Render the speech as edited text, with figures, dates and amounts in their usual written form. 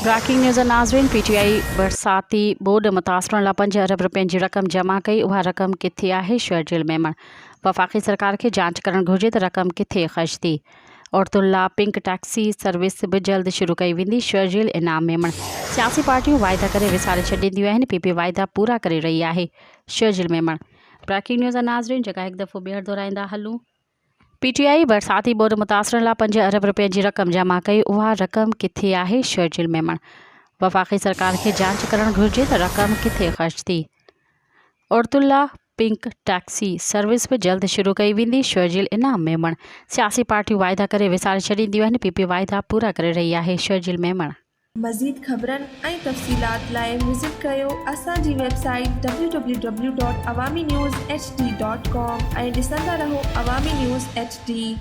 Breaking news नाज़रीन, PTI बरसाती board मुतासरन लाइ 5 अरब रुपयनि जी रक़म जमा कई। उहा रक़म किथे आहे? शेरजिल मेमण। वफ़ाक़ी सरकार खे जांच करणु घुरिजे त रक़म किथे ख़र्च थी। औरतुनि लाइ पिंक टैक्सी सर्विस बि जल्द शुरू कई वेंदी। शेरजिल इनाम मेमण। सियासी पार्टियूं वाइदा करे विसारे छॾींदियूं आहिनि, PP वाइदा पूरा करे रही आहे। शेरजिल मेमण। ब्रेकिंग न्यूज़ नाज़रीन, जेका हिकु दफ़ो ॿीहर दोहराईंदा हलूं। PTI बरसाती बोर्ड मुतासरन लाइ 5 अरब रुपयनि जी रक़म जमा कई। उहा रक़म किथे आहे? शेरजिल मेमण। वफ़ाक़ी सरकार खे जांच करणु घुरिजे त रक़म किथे ख़र्च थी। औरतुनि लाइ पिंक टैक्सी सर्विस बि जल्द शुरू कई वेंदी। शेरजिल इनाम मेमण। सियासी पार्टियूं वाइदा करे विसारे छॾींदियूं आहिनि, PP वाइदा पूरा करे रही आहे। शेरजिल मेमण। मज़ीद ख़बरनि ऐं तफ़सीलात लाइ विज़िट कयो असांजी वेबसाइट www.awamiNewsHD.com ऐं ॾिसंदा रहो अवामी न्यूज़ HD।